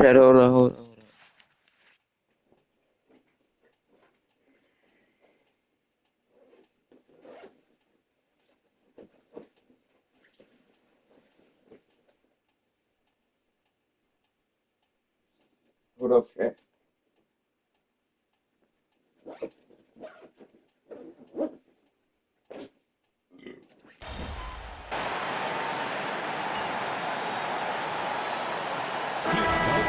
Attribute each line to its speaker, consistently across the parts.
Speaker 1: Pat, hold on, hold on. Hold up, Pat.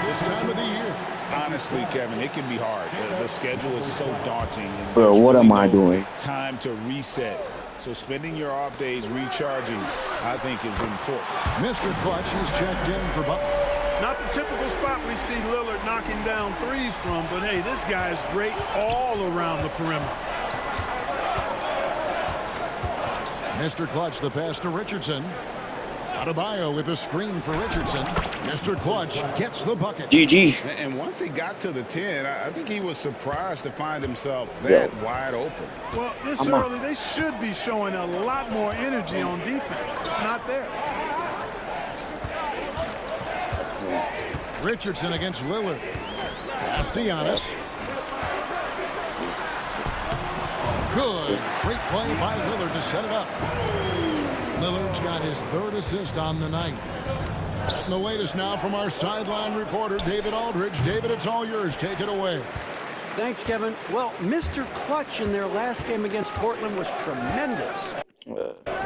Speaker 2: This time of the year.
Speaker 3: Honestly, Kevin, it can be hard. The schedule is so daunting. And
Speaker 1: Bro,
Speaker 3: there's
Speaker 1: what
Speaker 3: really
Speaker 1: am I
Speaker 3: no
Speaker 1: doing?
Speaker 3: time to reset. So spending your off days recharging, I think, is important.
Speaker 2: Mr. Clutch is checked in for Butler.
Speaker 4: Not the typical spot we see Lillard knocking down threes from, but hey, this guy is great all around the perimeter.
Speaker 2: Mr. Clutch, the pass to Richardson. Adebayo with a screen for Richardson. Mr. Clutch gets the bucket.
Speaker 1: GG.
Speaker 3: And once he got to the 10, I think he was surprised to find himself that wide open.
Speaker 4: Well, this early, they should be showing a lot more energy on defense. It's not there.
Speaker 2: Richardson against Lillard. Pass to Giannis. Good. Great play by Lillard to set it up. Lillard's got his third assist on the night. And the latest now from our sideline reporter, David Aldridge. David, it's all yours. Take it away.
Speaker 5: Thanks, Kevin. Well, Mr. Clutch in their last game against Portland was tremendous.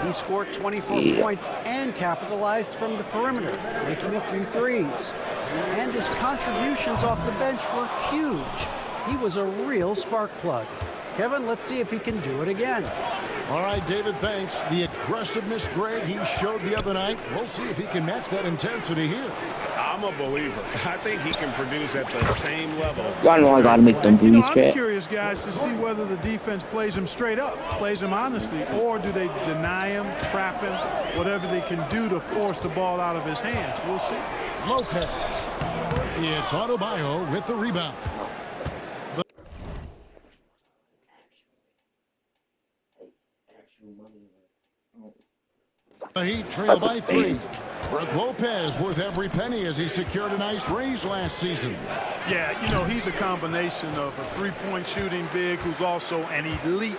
Speaker 5: He scored 24 points and capitalized from the perimeter, making a few threes. And his contributions off the bench were huge. He was a real spark plug. Kevin, let's see if he can do it again.
Speaker 2: All right, David, thanks. The aggressiveness, Greg, he showed the other night. We'll see if he can match that intensity here.
Speaker 3: I'm a believer. I think he can produce at the same level.
Speaker 1: Y'all know I gotta make them
Speaker 4: You know,
Speaker 1: threes,
Speaker 4: I'm
Speaker 1: Pat.
Speaker 4: curious, guys, to see whether the defense plays him straight up, plays him honestly, or do they deny him, trap him, whatever they can do to force the ball out of his hands. We'll see.
Speaker 2: Lopez. It's Adebayo with the rebound. The Heat trail by 3. Brook Lopez worth every penny as he secured a nice raise last season.
Speaker 4: Yeah, you know, he's a combination of a three-point shooting big who's also an elite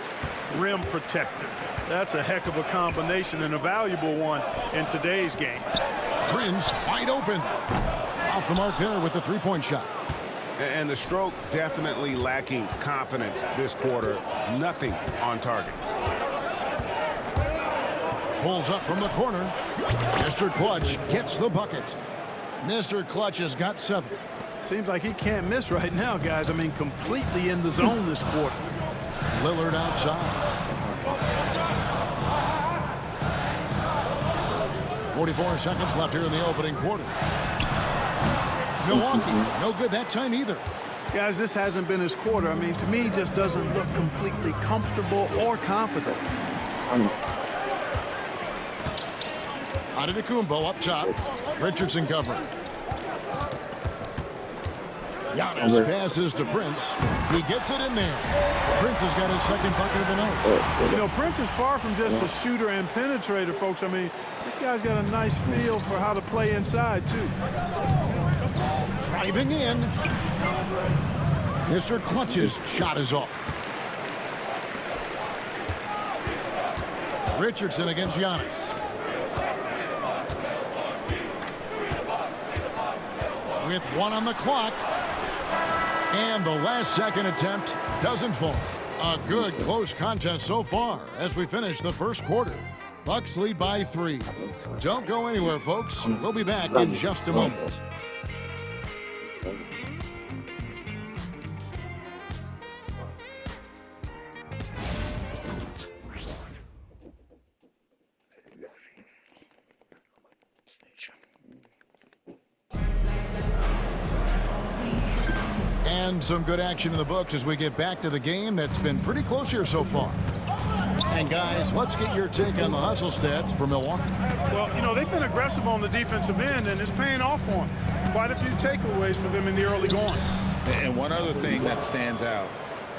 Speaker 4: rim protector. That's a heck of a combination and a valuable one in today's game.
Speaker 2: Prince wide open. Off the mark there with the three-point shot.
Speaker 3: And the stroke definitely lacking confidence this quarter. Nothing on target.
Speaker 2: Pulls up from the corner. Mr. Clutch gets the bucket. Mr. Clutch has got 7.
Speaker 4: Seems like he can't miss right now, guys. I mean, completely in the zone this quarter.
Speaker 2: Lillard outside. 44 seconds left here in the opening quarter. Milwaukee, no good that time either.
Speaker 4: Guys, this hasn't been his quarter. I mean, to me, he just doesn't look completely comfortable or confident.
Speaker 2: Antetokounmpo up top. Richardson covering. Giannis passes to Prince. He gets it in there. Prince has got his second bucket of the night.
Speaker 4: You know, Prince is far from just a shooter and penetrator, folks. I mean, this guy's got a nice feel for how to play inside, too.
Speaker 2: Driving in. Mr. Clutch's shot is off. Richardson against Giannis. With 1 on the clock. And the last second attempt doesn't fall. A good close contest so far as we finish the first quarter. Bucks lead by 3. Don't go anywhere, folks. We'll be back in just a moment. And some good action in the books as we get back to the game that's been pretty close here so far. And guys, let's get your take on the hustle stats for Milwaukee.
Speaker 4: Well, you know, they've been aggressive on the defensive end, and it's paying off for them. Quite a few takeaways for them in the early going.
Speaker 3: And one other thing that stands out,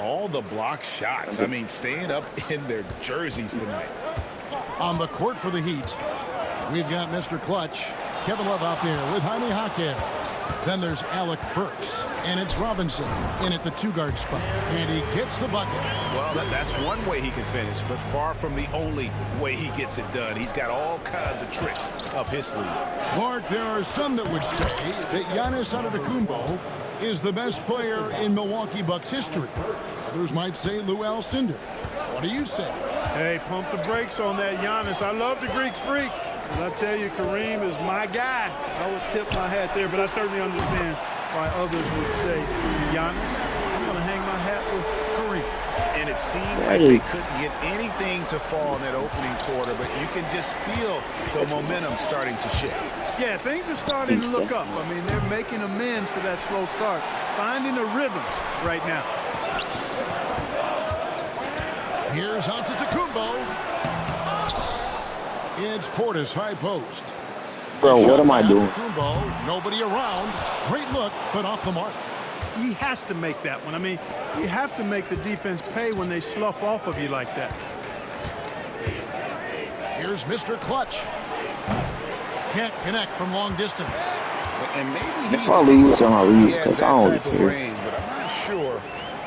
Speaker 3: all the block shots. I mean, staying up in their jerseys tonight.
Speaker 2: On the court for the Heat, we've got Mr. Clutch. Kevin Love out there with Jaime Jaquez. Then there's Alec Burks, and it's Robinson in at the 2-guard spot, and he gets the bucket.
Speaker 3: Well, that's one way he can finish, but far from the only way he gets it done. He's got all kinds of tricks up his sleeve.
Speaker 2: Clark, there are some that would say that Giannis Antetokounmpo is the best player in Milwaukee Bucks history. Others might say Lou Alcindor. What do you say?
Speaker 4: Hey, pump the brakes on that Giannis. I love the Greek Freak. And I tell you, Kareem is my guy. I would tip my hat there, but I certainly understand why others would say, Giannis, I'm going to hang my hat with Kareem.
Speaker 3: And it seemed like they couldn't get anything to fall in that opening quarter, but you can just feel the momentum starting to shift.
Speaker 4: Yeah, things are starting to look up. I mean, they're making amends for that slow start, finding a rhythm right now.
Speaker 2: Here's Antetokounmpo. It's Portis high post.
Speaker 1: Bro, what am I doing?
Speaker 2: Antetokounmpo, nobody around. Great look, but off the mark.
Speaker 4: He has to make that one. I mean, you have to make the defense pay when they slough off of you like that.
Speaker 2: Here's Mr. Clutch. Can't connect from long distance.
Speaker 3: And maybe
Speaker 1: If I lose, I'm going to lose because I don't care.
Speaker 3: range, but I'm not sure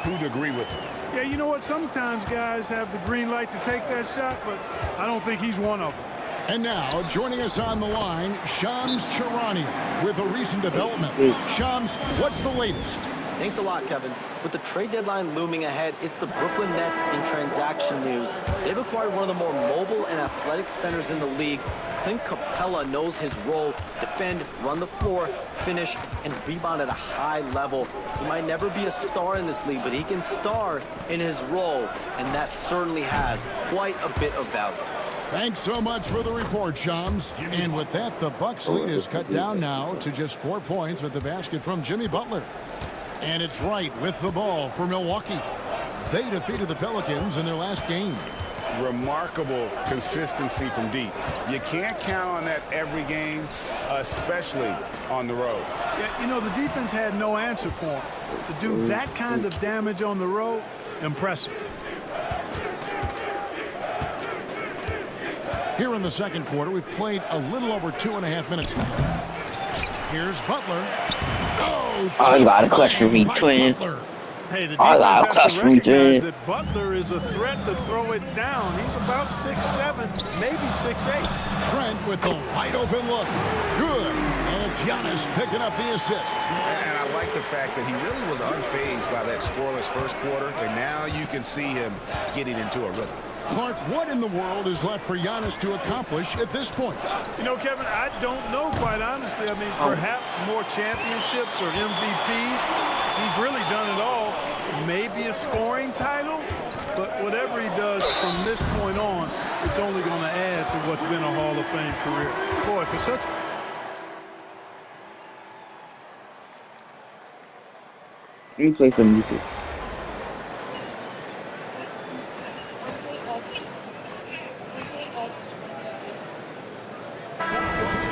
Speaker 3: who'd agree with him.
Speaker 4: Yeah, you know what? Sometimes guys have the green light to take that shot, but I don't think he's one of them.
Speaker 2: And now, joining us on the line, Shams Charania with a recent development. Shams, what's the latest?
Speaker 6: Thanks a lot, Kevin. With the trade deadline looming ahead, it's the Brooklyn Nets in transaction news. They've acquired one of the more mobile and athletic centers in the league. Clint Capella knows his role: defend, run the floor, finish, and rebound at a high level. He might never be a star in this league, but he can star in his role, and that certainly has quite a bit of value.
Speaker 2: Thanks so much for the report, Shams. And with that, the Bucks lead is cut down now to just 4 points with the basket from Jimmy Butler. And it's Wright with the ball for Milwaukee. They defeated the Pelicans in their last game.
Speaker 3: Remarkable consistency from deep. You can't count on that every game, especially on the road.
Speaker 4: Yeah, you know, the defense had no answer for him. To do that kind of damage on the road, impressive.
Speaker 2: Here in the second quarter, we've played a little over 2.5 minutes now. Here's Butler.
Speaker 1: Oh, you got a clutch for me, twin.
Speaker 4: Hey, the
Speaker 1: I got a
Speaker 4: defense
Speaker 1: clutch
Speaker 4: has to
Speaker 1: for me,
Speaker 4: recognize
Speaker 1: twin.
Speaker 4: that Butler is a threat to throw it down. He's about 6'7", maybe 6'8".
Speaker 2: Trent with the wide open look. Good. And it's Giannis picking up the assist.
Speaker 3: And I like the fact that he really was unfazed by that scoreless first quarter, and now you can see him getting into a rhythm.
Speaker 2: Clark, what in the world is left for Giannis to accomplish at this point?
Speaker 4: You know, Kevin, I don't know, quite honestly. I mean, perhaps more championships or MVPs. He's really done it all. Maybe a scoring title, but whatever he does from this point on, it's only going to add to what's been a Hall of Fame career. Boy, for such...
Speaker 1: Let me play some music.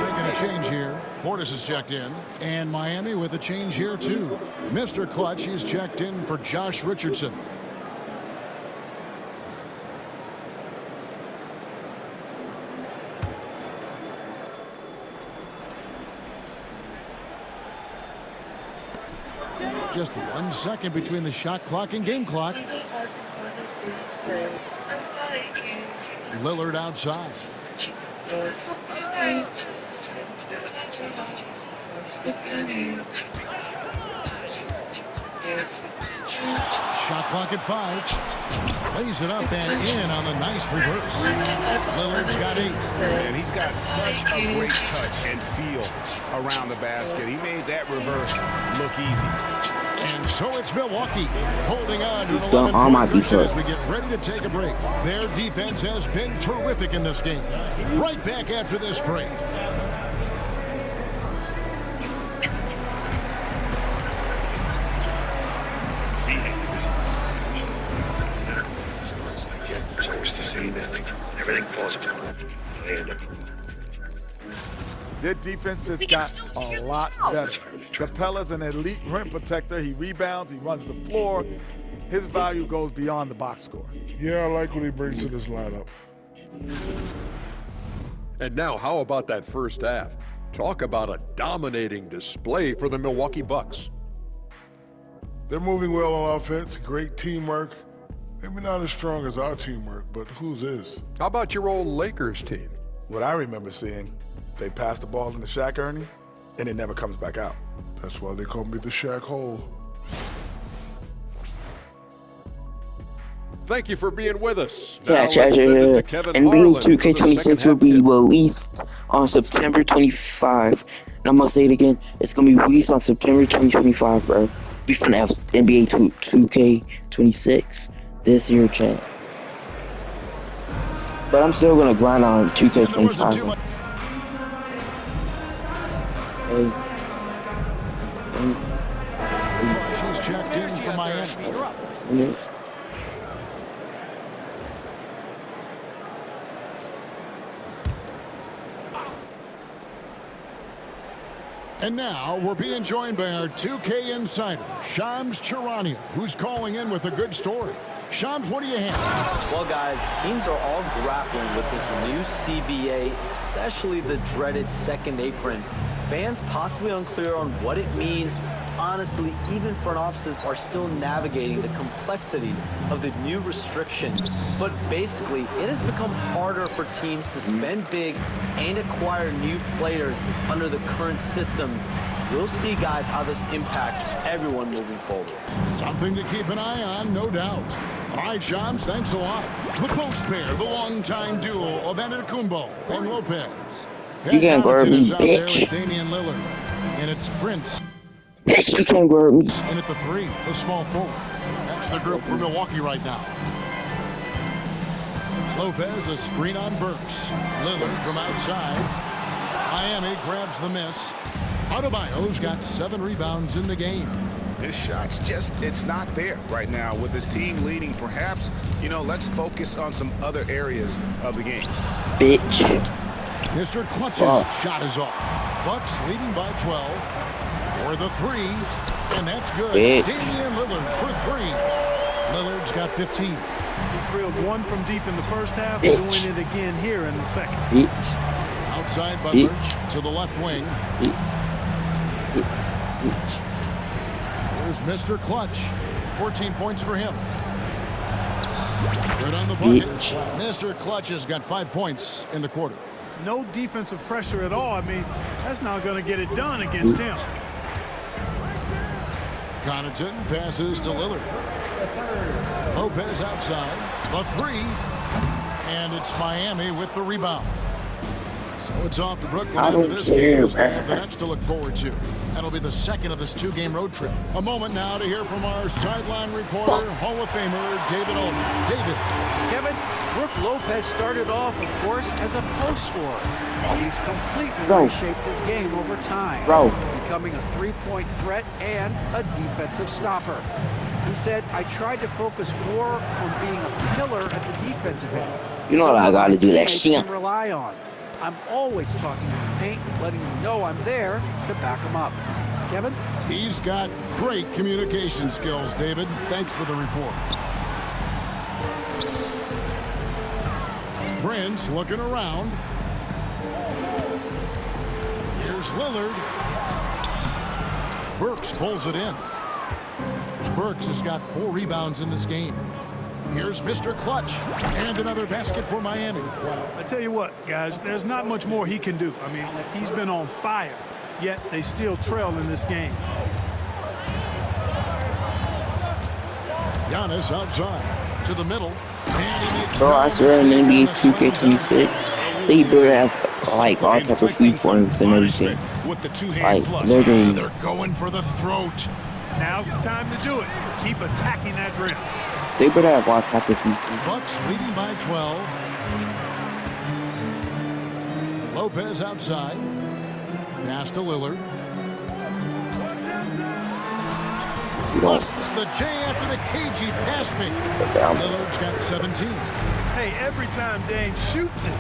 Speaker 2: Making a change here. Portis is checked in. And Miami with a change here, too. Mr. Clutch, he's checked in for Josh Richardson. Just 1 second between the shot clock and game clock. Lillard outside. Shot clock at 5. Lays it up and in on the nice reverse. Lillard's got 8.
Speaker 3: And he's got such a great touch and feel around the basket. He made that reverse look easy.
Speaker 2: And so it's Milwaukee holding on to an
Speaker 1: Done all my
Speaker 2: 11-point cushion
Speaker 1: defense.
Speaker 2: as we get ready to take a break. Their defense has been terrific in this game. Right back after this break.
Speaker 7: Everything falls apart.
Speaker 8: Their defense has got a lot better. Capella's an elite rim protector. He rebounds, he runs the floor. His value goes beyond the box score.
Speaker 9: Yeah, I like what he brings to this lineup.
Speaker 10: And now, how about that first half?
Speaker 7: Talk about a dominating display for the Milwaukee Bucks.
Speaker 9: They're moving well on offense, great teamwork. Maybe not as strong as our teamwork, but whose is?
Speaker 7: How about your old Lakers team?
Speaker 8: What I remember seeing, they pass the ball into Shaq Ernie, and it never comes back out.
Speaker 9: That's why they call me the Shaq Hole.
Speaker 7: Thank you for being with us.
Speaker 1: Yeah,
Speaker 7: Now let's send it to Kevin
Speaker 1: NBA
Speaker 7: Harlan for the
Speaker 1: 2K26
Speaker 7: second
Speaker 1: will
Speaker 7: half
Speaker 1: be
Speaker 7: tip.
Speaker 1: released on September 25. And I'm gonna say it again. It's gonna be released on September 2025, bro. We finna have NBA 2K26 this year, chat. But I'm still gonna grind on 2K25.
Speaker 2: She's checked in from Miami.
Speaker 1: Yes.
Speaker 2: And now we're being joined by our 2K insider, Shams Charania, who's calling in with a good story. Shams, what do you have?
Speaker 6: Well, guys, teams are all grappling with this new CBA, especially the dreaded second apron. Fans possibly unclear on what it means. Honestly, even front offices are still navigating the complexities of the new restrictions. But basically, it has become harder for teams to spend big and acquire new players under the current systems. We'll see, guys, how this impacts everyone moving forward.
Speaker 2: Something to keep an eye on, no doubt. All right, Shams, thanks a lot. The post pair, the longtime duo of Antetokounmpo and Lopez.
Speaker 1: You can't guard me,
Speaker 2: Is out there
Speaker 1: bitch.
Speaker 2: with Damian Lillard, and it's Prince.
Speaker 1: Bitch, you can't guard me.
Speaker 2: In at the three, the small forward. That's the group for Milwaukee right now. Lopez, a screen on Burks. Lillard from outside. Miami grabs the miss. Adebayo's got 7 rebounds in the game.
Speaker 3: His shot's just, it's not there right now. With his team leading, perhaps, let's focus on some other areas of the game.
Speaker 1: Bitch.
Speaker 2: Mr. Clutch's shot is off. Bucks leading by 12. For the three, and that's good.
Speaker 1: Bitch.
Speaker 2: Damian Lillard for 3. Lillard's got 15.
Speaker 4: He drilled one from deep in the first half,
Speaker 1: Bitch.
Speaker 4: doing it again here in the second.
Speaker 1: Bitch.
Speaker 2: Outside Butler
Speaker 1: Bitch.
Speaker 2: to the left wing.
Speaker 1: Bitch.
Speaker 2: Here's Mr. Clutch. 14 points for him. Good on the bucket.
Speaker 1: Bitch.
Speaker 2: Mr. Clutch has got 5 points in the quarter.
Speaker 4: No defensive pressure at all. I mean, that's not going to get it done against him.
Speaker 2: Connaughton passes to Lillard. Lopez outside. The 3. And it's Miami with the rebound. So it's off to Brooklyn
Speaker 1: I
Speaker 2: after
Speaker 1: don't
Speaker 2: this
Speaker 1: care,
Speaker 2: game as they
Speaker 1: man.
Speaker 2: have the Nets to look forward to. That'll be the second of this 2-game road trip. A moment now to hear from our sideline reporter, Hall of Famer David Aldridge. David.
Speaker 5: Kevin, Brook Lopez started off, of course, as a post scorer. He's completely
Speaker 1: Bro.
Speaker 5: reshaped his game over time,
Speaker 1: Bro.
Speaker 5: becoming a three-point threat and a defensive stopper. He said, I tried to focus more from being a pillar at the defensive end.
Speaker 1: You know what I gotta do, that
Speaker 5: teammates
Speaker 1: shit.
Speaker 5: can rely on. I'm always talking in the paint, letting them know I'm there to back them up. Kevin?
Speaker 2: He's got great communication skills, David. Thanks for the report. Prince looking around. Here's Lillard. Burks pulls it in. Burks has got 4 rebounds in this game. Here's Mr. Clutch. And another basket for Miami.
Speaker 4: I tell you what, guys, there's not much more he can do. I mean, he's been on fire, yet they still trail in this game.
Speaker 2: Giannis outside to the middle. And he makes
Speaker 1: Bro, I
Speaker 2: no
Speaker 1: swear in
Speaker 2: mistake
Speaker 1: NBA
Speaker 2: on the slam dunk.
Speaker 1: 2K26, they better have like all type of free points and everything.
Speaker 3: With the two-hand
Speaker 1: Like
Speaker 3: flush.
Speaker 1: literally,
Speaker 2: They're going for the throat.
Speaker 4: Now's the time to do it. Keep attacking that rim.
Speaker 1: they better have all type of free points.
Speaker 2: Bucks leading by 12. Lopez outside. Pass to Lillard.
Speaker 1: You don't.
Speaker 2: Busts the J after the cagey pass fake.
Speaker 1: down.
Speaker 2: Lillard's got 17.
Speaker 4: Hey, every time Dame shoots it,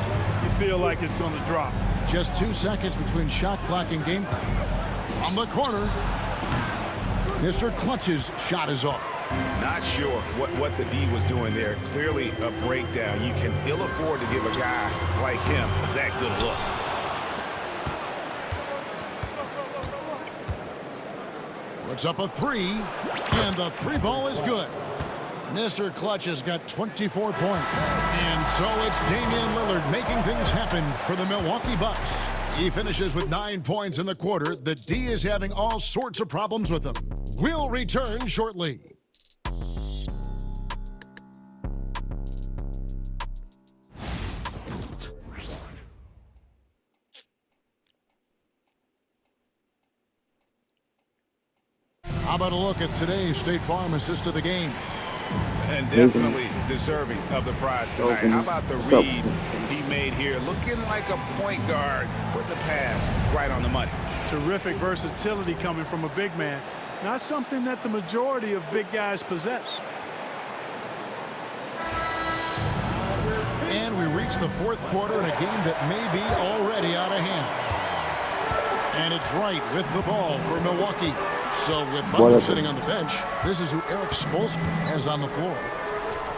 Speaker 4: you feel like it's going to drop.
Speaker 2: Just 2 seconds between shot clock and game clock. From the corner, Mr. Clutch's shot is off.
Speaker 3: Not sure what the D was doing there. Clearly a breakdown. You can ill afford to give a guy like him that good look.
Speaker 2: puts up a three, and the three ball is good. Mr. Clutch has got 24 points. And so it's Damian Lillard making things happen for the Milwaukee Bucks. He finishes with 9 points in the quarter. The D is having all sorts of problems with him. We'll return shortly. How about a look at today's State Farm assist of the game?
Speaker 3: And definitely deserving of the prize tonight. How about the read he made here? Looking like a point guard. Put the pass right on the money.
Speaker 4: Terrific versatility coming from a big man. Not something that the majority of big guys possess.
Speaker 2: And we reach the fourth quarter in a game that may be already out of hand. And it's right with the ball for Milwaukee. So with Butler sitting on the bench, this is who Eric Spoelstra has on the floor.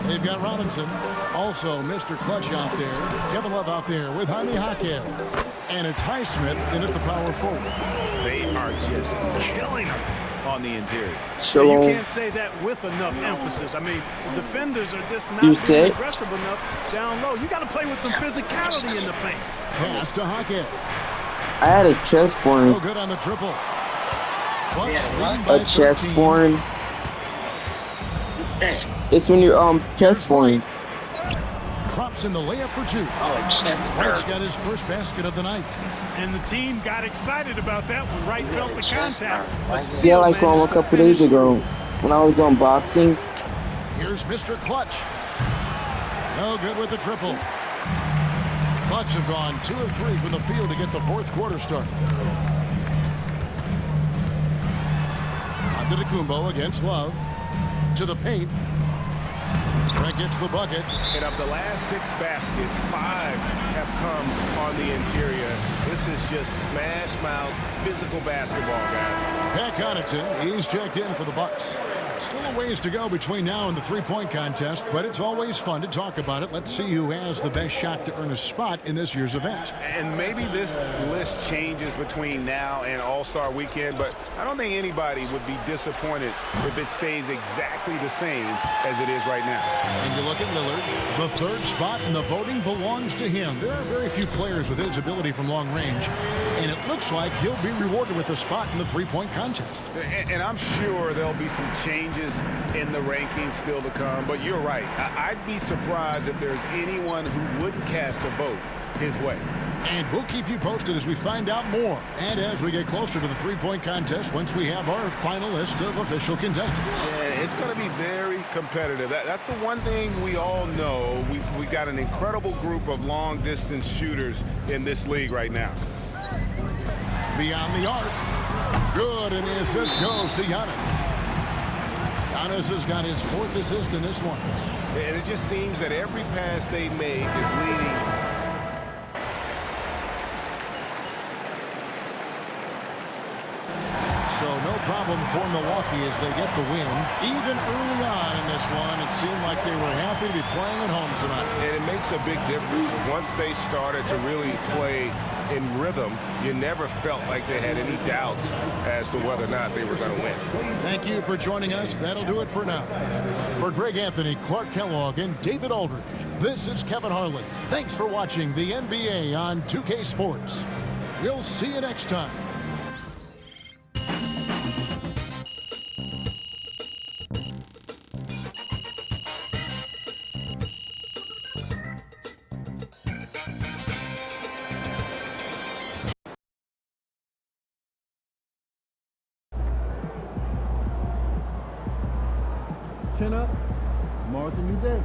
Speaker 2: They've got Robinson, also Mr. Clutch out there, Kevin Love out there with Jaime Jaquez. And it's Highsmith in at the power forward.
Speaker 3: They are just killing them on the interior.
Speaker 4: So you can't say that with enough emphasis. I mean, the defenders are just not being aggressive enough down low. You got to play with some physicality in the paint.
Speaker 2: Pass to Jaquez.
Speaker 1: I had a chessboard.
Speaker 2: Oh, good on the triple.
Speaker 1: A chessboard. It's when you're chessboards.
Speaker 2: Crops in the layup for two. Wright's got his first basket of the night.
Speaker 4: And the team got excited about that when Wright felt the contact. But
Speaker 1: Yeah, like a couple days ago when I was unboxing.
Speaker 2: Here's Mr. Clutch. No good with the triple. Bucks have gone 2 of 3 from the field to get the fourth quarter started. Antetokounmpo against Love. To the paint. Trent gets the bucket.
Speaker 3: And of the last 6 baskets, 5 have come on the interior. This is just smash mouth physical basketball, guys.
Speaker 2: Pat Connaughton, he's checked in for the Bucks. Still a ways to go between now and the three-point contest, but it's always fun to talk about it. Let's see who has the best shot to earn a spot in this year's event.
Speaker 3: And maybe this list changes between now and All-Star Weekend, but I don't think anybody would be disappointed if it stays exactly the same as it is right now.
Speaker 2: And you look at Lillard, the third spot in the voting belongs to him. There are very few players with his ability from long range, and it looks like he'll be rewarded with a spot in the three-point contest.
Speaker 3: And I'm sure there'll be some changes in the rankings still to come, but you're right. I'd be surprised if there's anyone who wouldn't cast a vote his way.
Speaker 2: And we'll keep you posted as we find out more and as we get closer to the three-point contest once we have our final list of official contestants.
Speaker 3: Yeah, it's going to be very competitive. That's the one thing we all know. We've got an incredible group of long-distance shooters in this league right now.
Speaker 2: Beyond the arc. Good, and the assist goes to Giannis. Giannis has got his 4th assist in this one.
Speaker 3: And it just seems that every pass they make is leading.
Speaker 2: So no problem for Milwaukee as they get the win. Even early on in this one, it seemed like they were happy to be playing at home tonight.
Speaker 3: And it makes a big difference. Once they started to really play in rhythm, you never felt like they had any doubts as to whether or not they were going to win.
Speaker 2: Thank you for joining us. That'll do it for now. For Greg Anthony, Clark Kellogg, and David Aldridge, this is Kevin Harlan. Thanks for watching the NBA on 2K Sports. We'll see you next time.
Speaker 10: Chin up. Tomorrow's a new day.